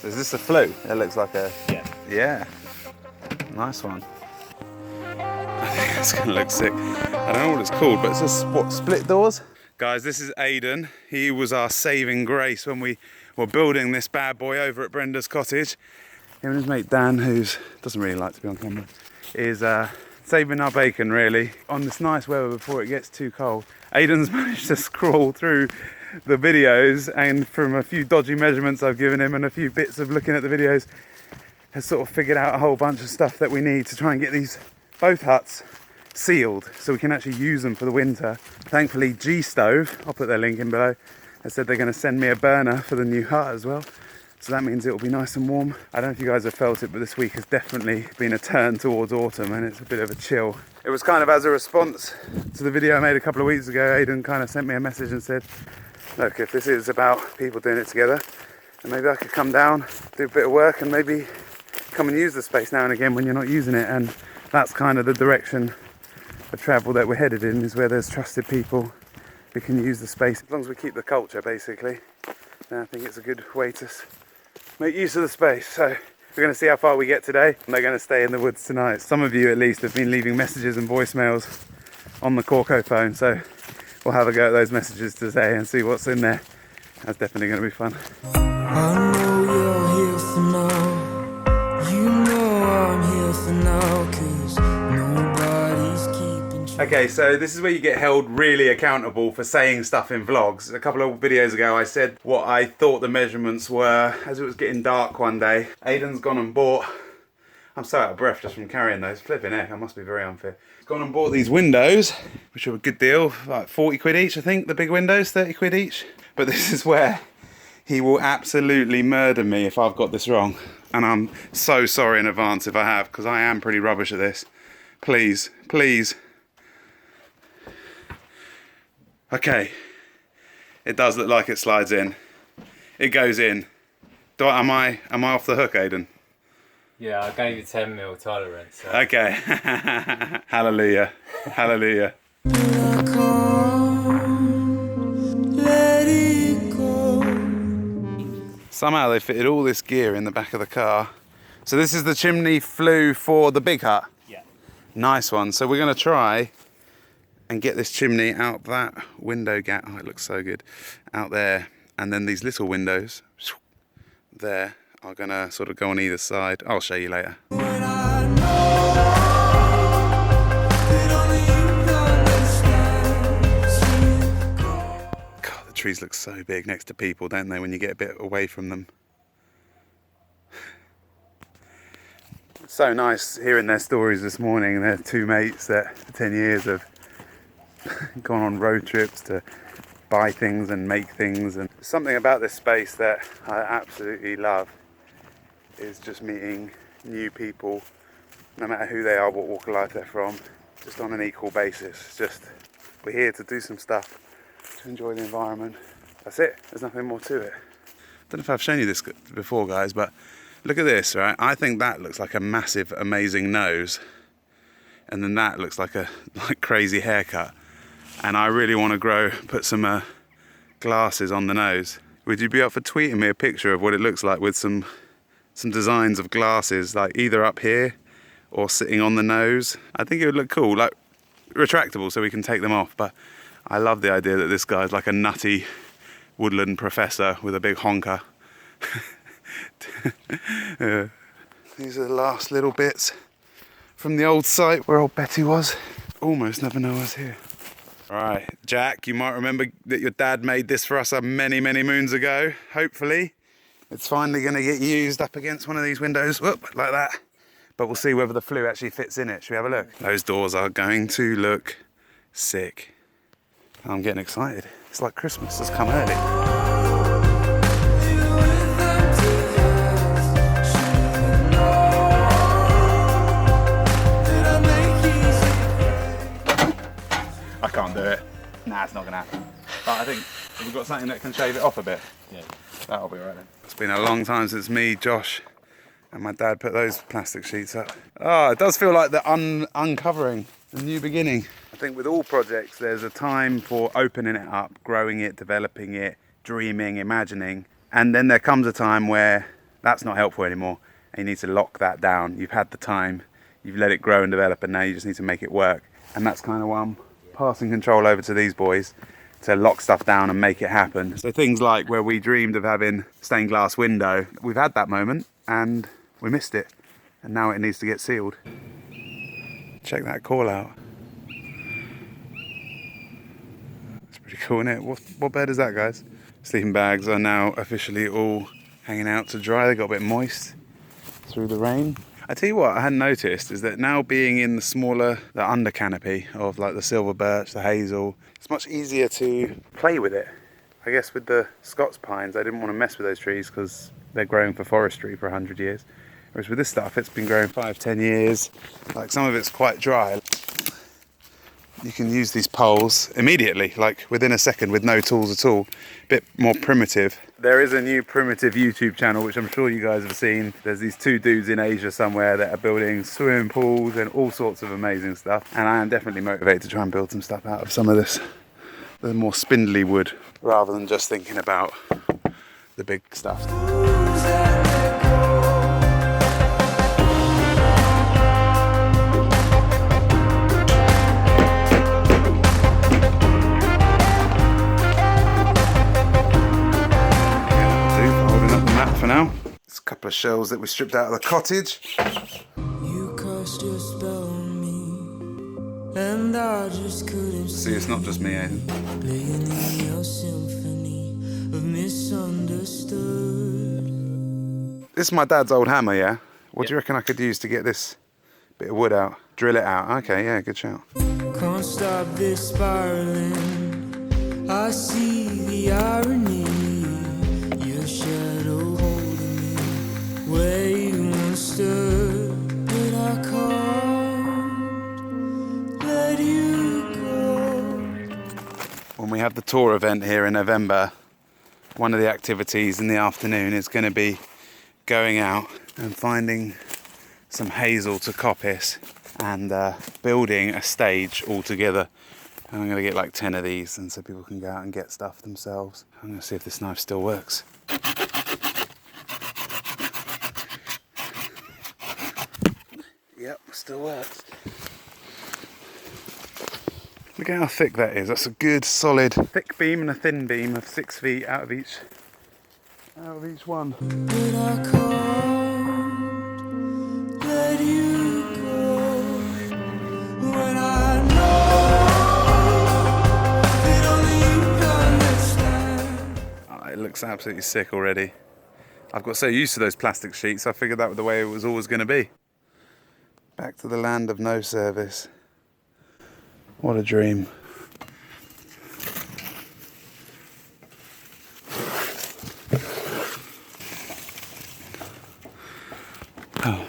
Is this a flue? It looks like a... Yeah. Yeah. Nice one. I think that's gonna look sick. I don't know what it's called, but it's just, what, split doors? Guys, this is Aidan. He was our saving grace when we were building this bad boy over at Brenda's cottage. Him and his mate Dan, who doesn't really like to be on camera, is saving our bacon really on this nice weather before it gets too cold. Aidan's managed to scroll through the videos, and from a few dodgy measurements I've given him and a few bits of looking at the videos, has sort of figured out a whole bunch of stuff that we need to try and get these both huts sealed so we can actually use them for the winter. Thankfully G Stove, I'll put their link in below, has said they're going to send me a burner for the new hut as well. So that means it will be nice and warm. I don't know if you guys have felt it, but this week has definitely been a turn towards autumn and it's a bit of a chill. It was kind of as a response to the video I made a couple of weeks ago. Aidan kind of sent me a message and said, look, if this is about people doing it together, then maybe I could come down, do a bit of work and maybe come and use the space now and again when you're not using it. And that's kind of the direction of travel that we're headed in, is where there's trusted people who can use the space. As long as we keep the culture basically, then I think it's a good way to make use of the space. So we're going to see how far we get today, and they're going to stay in the woods tonight. Some of you at least have been leaving messages and voicemails on the CORCOPHONE, so we'll have a go at those messages today and see what's in there. That's definitely going to be fun. I know you're here for now. You know I'm here for now, 'cause nobody's keeping track. Okay, so this is where you get held really accountable for saying stuff in vlogs. A couple of videos ago I said what I thought the measurements were as it was getting dark one day. Aidan's gone and bought, I'm so out of breath just from carrying those, flipping heck, I must be very unfair. He's gone and bought these windows, which are a good deal, like 40 quid each I think, the big windows, 30 quid each. But this is where he will absolutely murder me if I've got this wrong. And I'm so sorry in advance if I have, because I am pretty rubbish at this. Please, please. Okay, it does look like it slides in. It goes in. Am I off the hook, Aidan? Yeah, I gave you 10mm tolerance. So. Okay. Hallelujah. Hallelujah. Let it go. Somehow they fitted all this gear in the back of the car. So this is the chimney flue for the big hut. Yeah. Nice one. So we're going to try and get this chimney out that window gap. Oh, it looks so good. Out there. And then these little windows there are going to sort of go on either side. I'll show you later. When I know that only you understand. God, the trees look so big next to people, don't they, when you get a bit away from them. It's so nice hearing their stories this morning. They're two mates that for 10 years have gone on road trips to buy things and make things. And something about this space that I absolutely love is just meeting new people, no matter who they are, what walk of life they're from, just on an equal basis. Just, we're here to do some stuff, to enjoy the environment. That's it, there's nothing more to it. I don't know if I've shown you this before, guys, but look at this, right? I think that looks like a massive, amazing nose. And then that looks like a crazy haircut. And I really want to put some glasses on the nose. Would you be up for tweeting me a picture of what it looks like with some designs of glasses, like either up here or sitting on the nose? I think it would look cool, like retractable so we can take them off. But I love the idea that this guy's like a nutty woodland professor with a big honker. Yeah. These are the last little bits from the old site where old Betty was. Almost never know I was here. Right, Jack, you might remember that your dad made this for us many, many moons ago. Hopefully, it's finally going to get used up against one of these windows, whoop, like that. But we'll see whether the flue actually fits in it. Should we have a look? Those doors are going to look sick. I'm getting excited. It's like Christmas has come early. I can't do it. Nah, it's not gonna happen. But I think we've got something that can shave it off a bit. Yeah. That'll be right then. It's been a long time since me, Josh, and my dad put those plastic sheets up. Oh, it does feel like the uncovering, the new beginning. I think with all projects, there's a time for opening it up, growing it, developing it, dreaming, imagining. And then there comes a time where That's not helpful anymore. And you need to lock that down. You've had the time, you've let it grow and develop, and now you just need to make it work. And that's kind of why I'm passing control over to these boys to lock stuff down and make it happen. So things like where we dreamed of having stained glass window, we've had that moment and we missed it. And now it needs to get sealed. Check that call out. It's pretty cool, isn't it? What bed is that, guys? Sleeping bags are now officially all hanging out to dry. They got a bit moist through the rain. I tell you what I hadn't noticed is that now being in the under canopy of like the silver birch, the hazel, it's much easier to play with it. I guess with the Scots pines, I didn't want to mess with those trees because they're growing for forestry for 100 years. Whereas with this stuff, it's been growing 5-10 years. Like some of it's quite dry. You can use these poles immediately, like within a second with no tools at all. A bit more primitive. There is a new primitive YouTube channel, which I'm sure you guys have seen. There's these two dudes in Asia somewhere that are building swimming pools and all sorts of amazing stuff. And I am definitely motivated to try and build some stuff out of some of this, the more spindly wood, rather than just thinking about the big stuff. For now, it's a couple of shells that we stripped out of the cottage. You cast your spell on me, and I just couldn't see. It's not just me, Aidan. Playing in your symphony of misunderstood. This is my dad's old hammer, yeah? What do you reckon I could use to get this bit of wood out? Drill it out. Okay, yeah, good shout. Can't stop this spiraling. I see the irony. Your shadow holding me where you once stood, but I can't let you go. When we have the tour event here in November, one of the activities in the afternoon is going to be going out and finding some hazel to coppice and building a stage all together. And I'm going to get like 10 of these, and so people can go out and get stuff themselves. I'm going to see if this knife still works. Yep, still works. Look at how thick that is. That's a good solid thick beam and a thin beam of 6 feet out of each one. But I can't let you go when I know that only you understand. Oh, it looks absolutely sick already. I've got so used to those plastic sheets, I figured that was the way it was always going to be. Back to the land of no service. What a dream. Oh.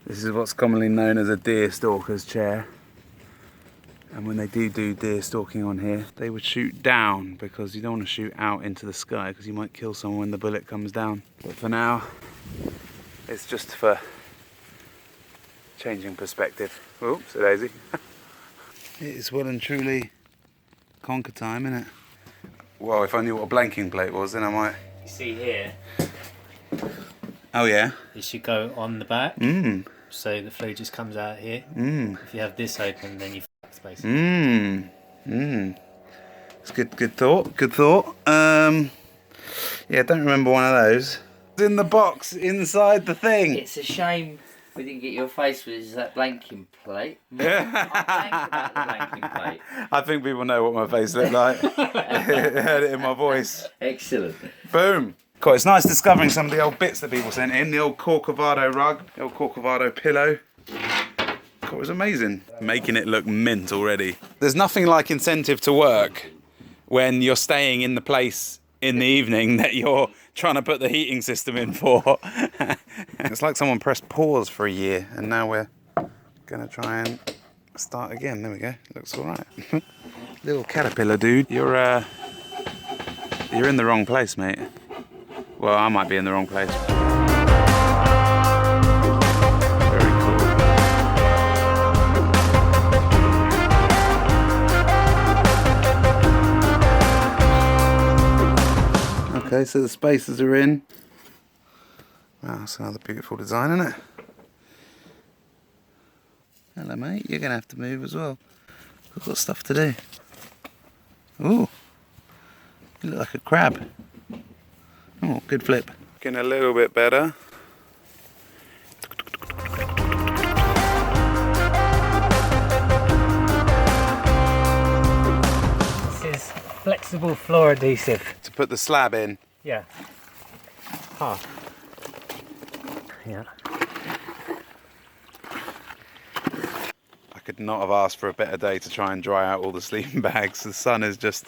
This is what's commonly known as a deer stalker's chair. And when they do deer stalking on here, they would shoot down because you don't want to shoot out into the sky because you might kill someone when the bullet comes down. But for now, it's just for changing perspective. Oops, a daisy. It is well and truly conker time, isn't it? Well, if I knew what a blanking plate was, then I might... You see here? Oh yeah? It should go on the back. Mmm. So the flue just comes out here. Mmm. If you have this open, then you f***ed basically. Mmm. Mmm. It's good thought. Good thought. Yeah, don't remember one of those. It's in the box inside the thing. It's a shame we didn't get your face with that blanking plate. I'm blank about the blanking plate. I think people know what my face looked like. Heard it in my voice. Excellent. Boom. Cool. It's nice discovering some of the old bits that people sent in. The old Corcovado rug, the old Corcovado pillow. Cool, it was amazing. Making it look mint already. There's nothing like incentive to work when you're staying in the place in the evening that you're trying to put the heating system in for. It's like someone pressed pause for a year and now we're gonna try and start again. There we go. Looks all right. Little caterpillar dude. You're in the wrong place, mate. Well, I might be in the wrong place. Very cool. Okay, so the spaces are in. Wow, that's another beautiful design, isn't it? Hello, mate. You're going to have to move as well. We've got stuff to do. Ooh. You look like a crab. Oh, good flip. Getting a little bit better. This is flexible floor adhesive. To put the slab in. Yeah. Huh. Yeah. I could not have asked for a better day to try and dry out all the sleeping bags. The sun is just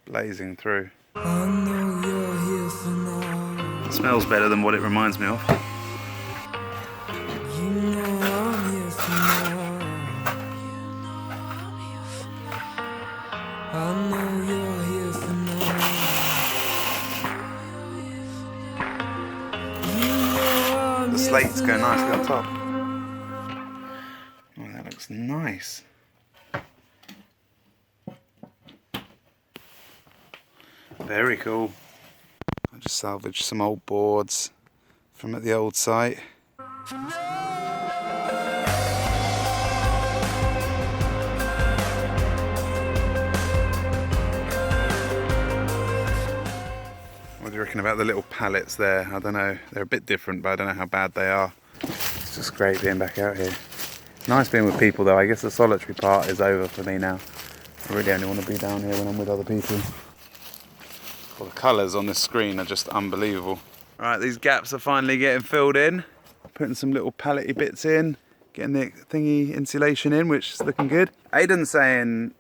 blazing through. I know you're here for now. It smells better than what it reminds me of. You know I'm here for now. I know you're here for now. You know I'm The here slates for go nicely on now. top. Oh, that looks nice. Very cool. I just salvaged some old boards from at the old site. What do you reckon about the little pallets there? I don't know. They're a bit different, but I don't know how bad they are. It's just great being back out here. Nice being with people though. I guess the solitary part is over for me now. I really only want to be down here when I'm with other people. Well, the colours on this screen are just unbelievable. Right, these gaps are finally getting filled in. Putting some little palletty bits in. Getting the thingy insulation in, which is looking good. Aiden's saying,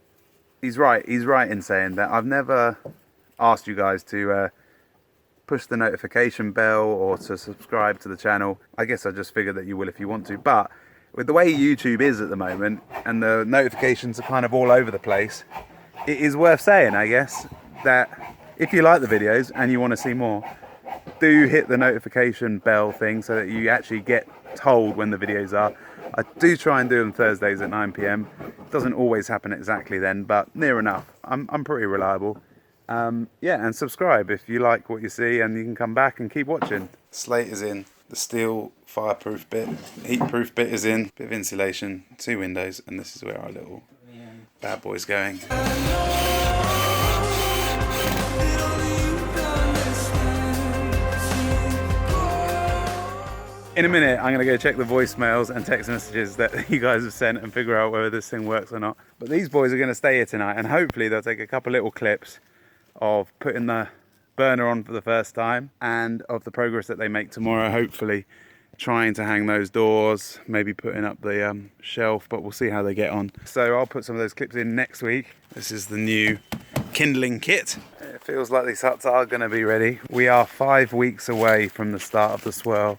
he's right in saying that I've never asked you guys to push the notification bell or to subscribe to the channel. I guess I just figured that you will if you want to, but with the way YouTube is at the moment and the notifications are kind of all over the place, it is worth saying, I guess, that if you like the videos and you want to see more, do hit the notification bell thing so that you actually get told when the videos are. I do try and do them Thursdays at 9 PM. It doesn't always happen exactly then, but near enough. I'm pretty reliable. Yeah, and subscribe if you like what you see, and you can come back and keep watching. Slate is in, the steel fireproof bit, heatproof bit is in, bit of insulation, 2 windows, and this is where our little bad boy's going. In a minute, I'm going to go check the voicemails and text messages that you guys have sent and figure out whether this thing works or not. But these boys are going to stay here tonight, and hopefully they'll take a couple little clips of putting the burner on for the first time and of the progress that they make tomorrow, hopefully trying to hang those doors, maybe putting up the shelf, but we'll see how they get on. So I'll put some of those clips in next week. This is the new kindling kit. It feels like these huts are going to be ready. We are 5 weeks away from the start of the swirl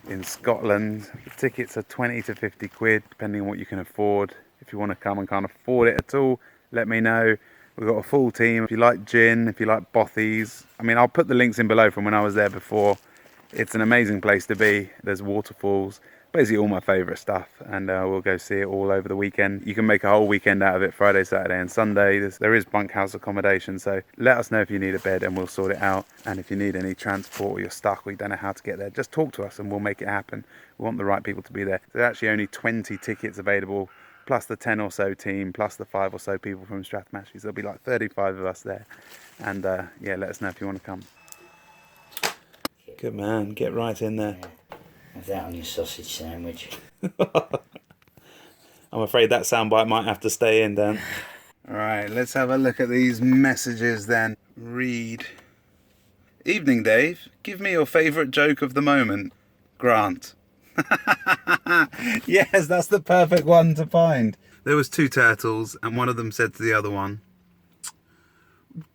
in Scotland. The tickets are 20 to 50 quid, depending on what you can afford. If you want to come and can't afford it at all, let me know. We've got a full team. If you like gin, if you like bothies, I mean, I'll put the links in below from when I was there before. It's an amazing place to be. There's waterfalls, basically all my favourite stuff, and we'll go see it all over the weekend. You can make a whole weekend out of it, Friday, Saturday and Sunday. There is bunkhouse accommodation, so let us know if you need a bed and we'll sort it out. And if you need any transport or you're stuck or you don't know how to get there, just talk to us and we'll make it happen. We want the right people to be there. There's actually only 20 tickets available, plus the 10 or so team, plus the 5 or so people from Strathmashies. There'll be like 35 of us there. And yeah, let us know if you want to come. Good man, get right in there. Have that on your sausage sandwich. I'm afraid that soundbite might have to stay in, Dan. Alright, let's have a look at these messages then. Read. Evening, Dave. Give me your favourite joke of the moment. Grant. Yes, that's the perfect one to find. There was 2 turtles, and one of them said to the other one,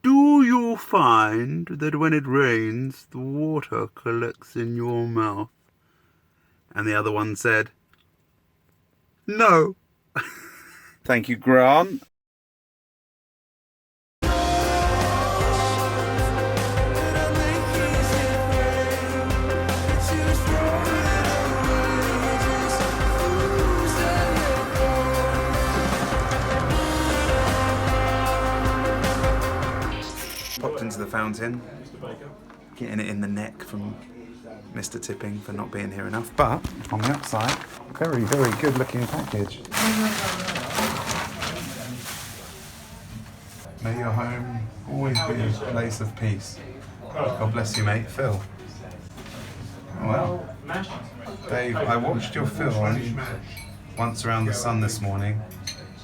"Do you find that when it rains, the water collects in your mouth?" And the other one said, "No." Thank you, Grant. Popped into the fountain. Getting it in the neck from Mr. Tipping for not being here enough. But on the upside, very, very good looking package. May your home always be a place of peace. God bless you, mate. Phil. Oh, well. Dave, I watched your film Once Around the Sun this morning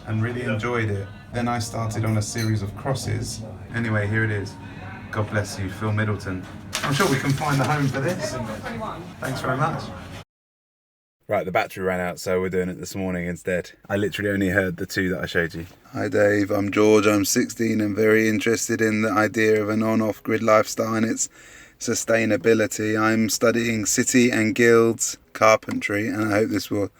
and really enjoyed it. Then I started on a series of crosses. Anyway, here it is. God bless you, Phil Middleton. I'm sure we can find the home for this. Thanks very much. Right, the battery ran out, so we're doing it this morning instead. I literally only heard the two that I showed you. Hi Dave, I'm George, I'm 16 and very interested in the idea of an on-off grid lifestyle and its sustainability. I'm studying city and guilds carpentry and I hope this will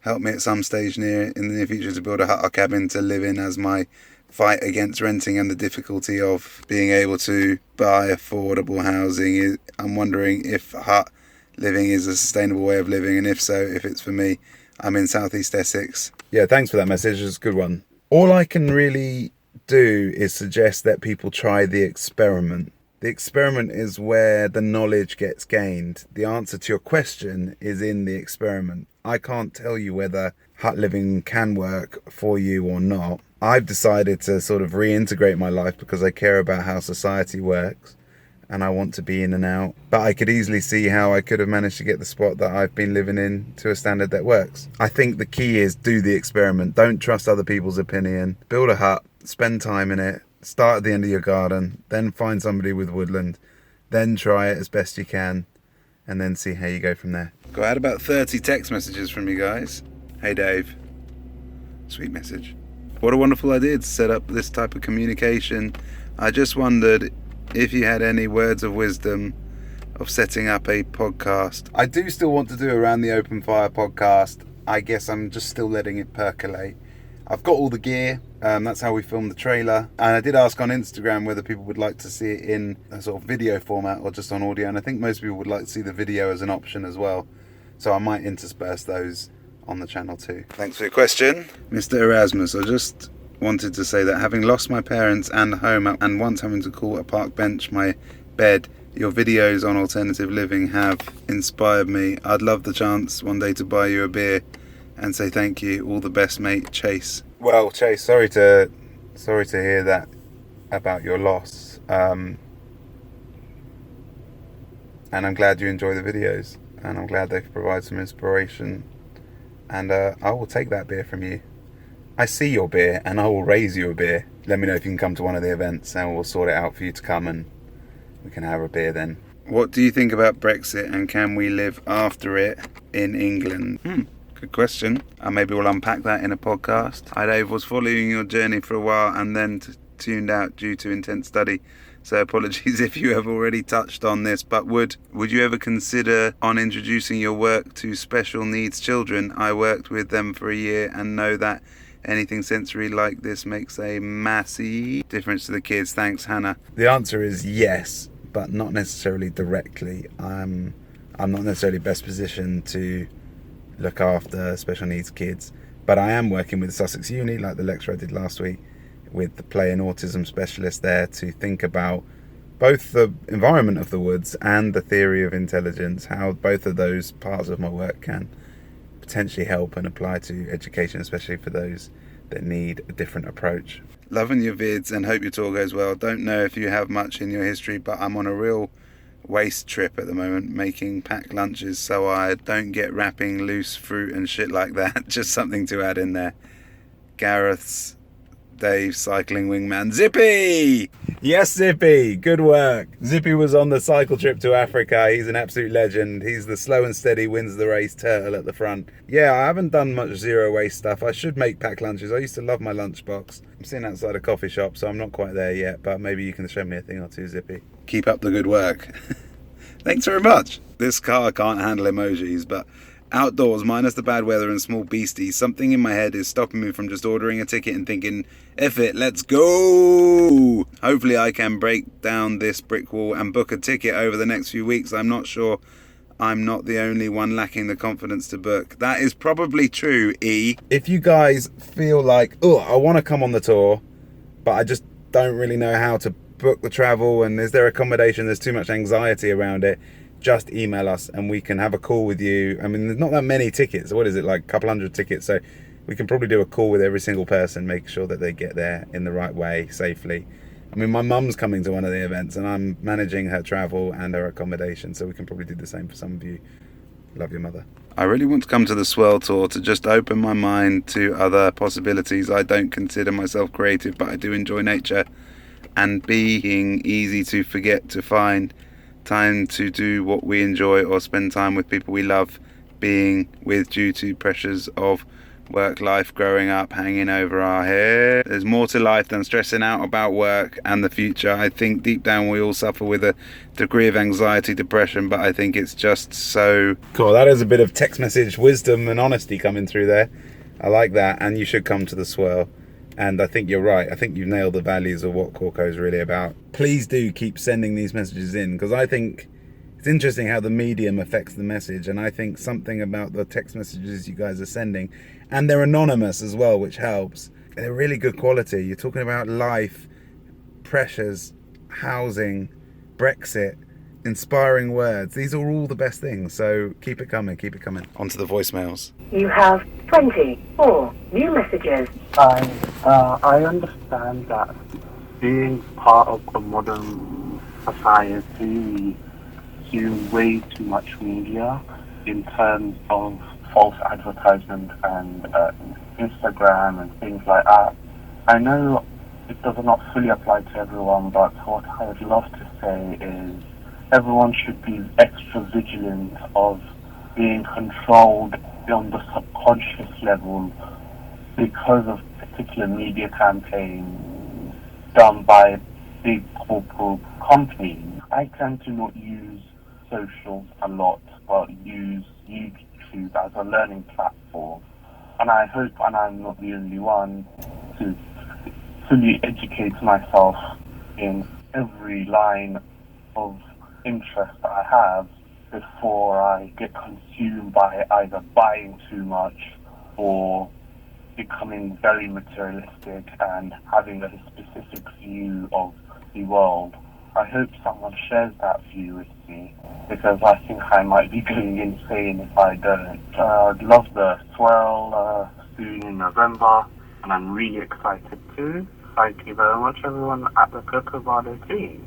help me at some stage in the near future to build a hut or cabin to live in as my fight against renting and the difficulty of being able to buy affordable housing. I'm wondering if hut living is a sustainable way of living, and if so, if it's for me. I'm in southeast Essex. Yeah, thanks for that message. It's a good one. All I can really do is suggest that people try the experiment. The experiment is where the knowledge gets gained. The answer to your question is in the experiment. I can't tell you whether hut living can work for you or not. I've decided to sort of reintegrate my life because I care about how society works and I want to be in and out. But I could easily see how I could have managed to get the spot that I've been living in to a standard that works. I think the key is do the experiment. Don't trust other people's opinion. Build a hut, spend time in it, start at the end of your garden, then find somebody with woodland, then try it as best you can, and then see how you go from there. I had about 30 text messages from you guys. Hey Dave. Sweet message. What a wonderful idea to set up this type of communication. I just wondered if you had any words of wisdom of setting up a podcast. I do still want to do Around the Open Fire podcast. I guess I'm just still letting it percolate. I've got all the gear. That's how we filmed the trailer. And I did ask on Instagram whether people would like to see it in a sort of video format or just on audio. And I think most people would like to see the video as an option as well. So I might intersperse those on the channel too. Thanks for your question. Mr. Erasmus, I just wanted to say that having lost my parents and home and once having to call a park bench my bed, your videos on alternative living have inspired me. I'd love the chance one day to buy you a beer and say thank you. All the best, mate, Chase. Well, Chase, sorry to hear that about your loss. And I'm glad you enjoy the videos and I'm glad they provide some inspiration. And I will take that beer from you. I see your beer and I will raise you a beer. Let me know if you can come to one of the events and we'll sort it out for you to come and we can have a beer then. What do you think about Brexit and can we live after it in England? Good question. Maybe we'll unpack that in a podcast. I, Dave, was following your journey for a while and then tuned out due to intense study. So apologies if you have already touched on this, but would you ever consider on introducing your work to special needs children? I worked with them for a year and know that anything sensory like this makes a massive difference to the kids. Thanks, Hannah. The answer is yes, but not necessarily directly. I'm not necessarily best positioned to look after special needs kids, but I am working with Sussex Uni, like the lecture I did last week, with the play and autism specialist there to think about both the environment of the woods and the theory of intelligence, how both of those parts of my work can potentially help and apply to education, especially for those that need a different approach. Loving your vids and hope your tour goes well. Don't know if you have much in your history, but I'm on a real waste trip at the moment, making packed lunches so I don't get wrapping loose fruit and shit like that. Just something to add in there. Gareth's Dave cycling wingman Zippy. Yes, Zippy, good work. Zippy was on the cycle trip to Africa. He's an absolute legend. He's the slow and steady wins the race turtle at the front. Yeah, I haven't done much zero waste stuff. I should make packed lunches. I used to love my lunchbox. I'm sitting outside a coffee shop, so I'm not quite there yet, but maybe you can show me a thing or two, Zippy. Keep up the good work. Thanks very much. This car can't handle emojis, but outdoors, minus the bad weather and small beasties, something in my head is stopping me from just ordering a ticket and thinking, F it, let's go! Hopefully I can break down this brick wall and book a ticket over the next few weeks. I'm not sure I'm not the only one lacking the confidence to book. That is probably true, E. If you guys feel like, oh, I want to come on the tour, but I just don't really know how to book the travel and is there accommodation, there's too much anxiety around it, just email us and we can have a call with you. I mean, there's not that many tickets. What is it, like a couple hundred tickets? So we can probably do a call with every single person, make sure that they get there in the right way, safely. I mean, my mum's coming to one of the events and I'm managing her travel and her accommodation, so we can probably do the same for some of you. Love your mother. I really want to come to the Swirl Tour to just open my mind to other possibilities. I don't consider myself creative, but I do enjoy nature and being easy to forget to find time to do what we enjoy or spend time with people we love being with due to pressures of work life growing up hanging over our head. There's more to life than stressing out about work and the future. I think deep down we all suffer with a degree of anxiety, depression, but I think it's just so cool. That is a bit of text message wisdom and honesty coming through there. I like that, and you should come to the Swirl. And I think you're right. I think you've nailed the values of what Corco is really about. Please do keep sending these messages in, because I think it's interesting how the medium affects the message. And I think something about the text messages you guys are sending, and they're anonymous as well, which helps. They're really good quality. You're talking about life, pressures, housing, Brexit, inspiring words. These are all the best things. So keep it coming, keep it coming. On to the voicemails. You have 24 new messages. I understand that being part of a modern society, we consume way too much media in terms of false advertisement and Instagram and things like that. I know it does not fully apply to everyone, but what I would love to say is everyone should be extra vigilant of being controlled on the subconscious level because of particular media campaigns done by big corporate companies. I tend to not use socials a lot, but use YouTube as a learning platform. And I hope, and I'm not the only one, to fully educate myself in every line of interest that I have before I get consumed by either buying too much or becoming very materialistic and having a specific view of the world. I hope someone shares that view with me, because I think I might be going insane if I don't. I'd love the Swirl soon in November, and I'm really excited too. Thank you very much, everyone at the CORCOPHONE team.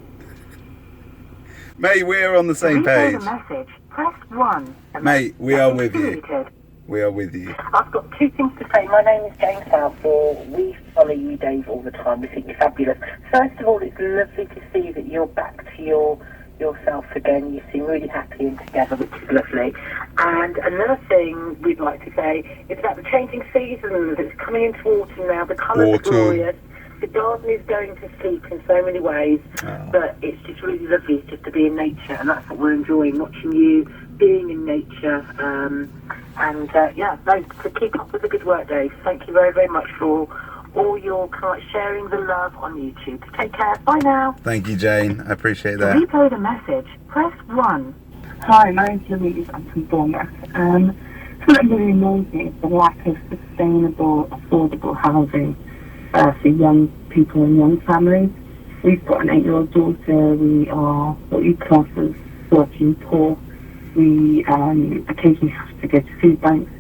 Mate, we're on the same page. To read the message, press 1. Mate, we are with you. We are with you. I've got two things to say. My name is Jane Southall. We follow you, Dave, all the time. We think you're fabulous. First of all, it's lovely to see that you're back to yourself again. You seem really happy and together, which is lovely. And another thing we'd like to say is about the changing seasons. It's coming into autumn now. The colours are glorious. The garden is going to sleep in so many ways, but it's just really lovely just to be in nature, and that's what we're enjoying, watching you being in nature. To keep up with the good work, Dave. Thank you very, very much for all your sharing the love on YouTube. Take care. Bye now. Thank you, Jane. I appreciate that. To replay the message, press 1. Hi, my name's Louise. I'm from Bournemouth. Something really annoys me is the lack of sustainable, affordable housing for young people and young families. We've got an 8-year-old daughter. We are what you class as working poor. We occasionally have to go to food banks.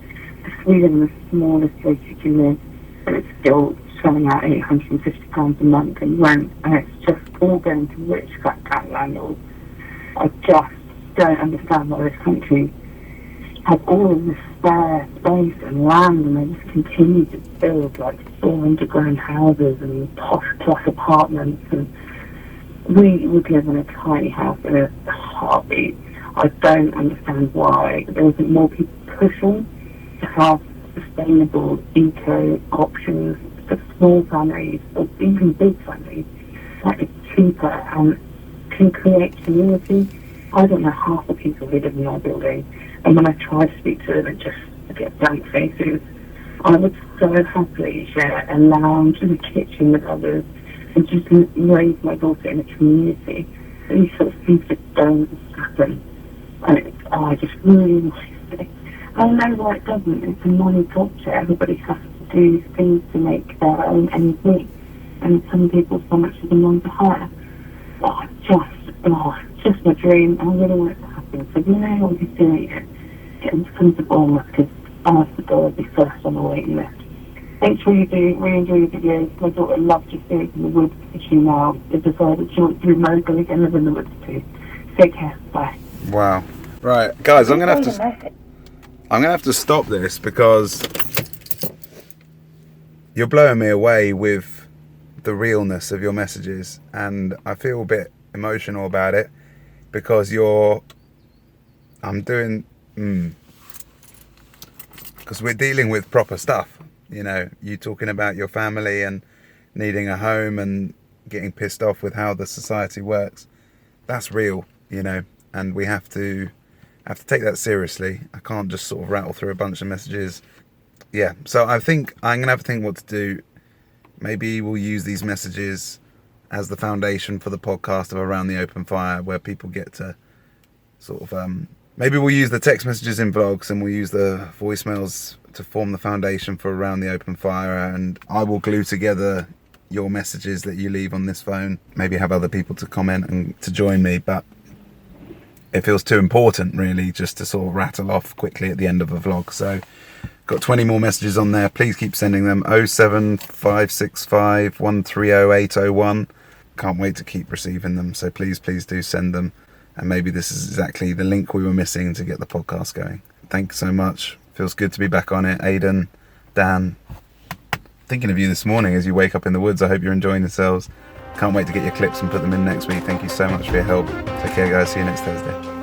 We live in the smallest place you can live, but it's still shelling out £850 a month in rent, and it's just all going to rich fat cat landlords. I just don't understand why this country has all of this spare space and land, and they just continue to build like 400 grand houses and posh plus apartments, and we would live in a tiny house in a heartbeat. I don't understand why there isn't more people pushing to have sustainable eco options for small families or even big families that is cheaper and can create community. I don't know half the people who live in our building, and when I try to speak to them, it just get blank faces. I would so happily share a lounge and a kitchen with others and just raise my daughter in a community. These sort of things just don't happen. And I just really like it. I know why it doesn't. It's a money culture. Everybody has to do things to make their own ends meet. And some people so much of them want to hire. just my dream. I really want it to happen. So, I'll be doing it. Getting to come to Bournemouth, because honest to God, I'll be first on the waiting list. Make sure you do. Really enjoy your videos. My daughter loves your series in the woods, and she now has decided she wants to be local again, live in the woods too. Take care. Bye. Wow. Right, guys, I'm gonna have to stop this because you're blowing me away with the realness of your messages, and I feel a bit emotional about it because because we're dealing with proper stuff. You talking about your family and needing a home and getting pissed off with how the society works. That's real, and we have to take that seriously. I can't just sort of rattle through a bunch of messages. Yeah, so I think I'm going to have to think what to do. Maybe we'll use these messages as the foundation for the podcast of Around the Open Fire, where people get to sort of... maybe we'll use the text messages in vlogs, and we'll use the voicemails to form the foundation for Around the Open Fire, and I will glue together your messages that you leave on this phone. Maybe have other people to comment and to join me, but it feels too important, really, just to sort of rattle off quickly at the end of a vlog. So, got 20 more messages on there. Please keep sending them. 07565 130801. Can't wait to keep receiving them. So please do send them. And maybe this is exactly the link we were missing to get the podcast going. Thanks so much. Feels good to be back on it. Aidan, Dan, thinking of you this morning as you wake up in the woods. I hope you're enjoying yourselves. Can't wait to get your clips and put them in next week. Thank you so much for your help. Take care, guys. See you next Thursday.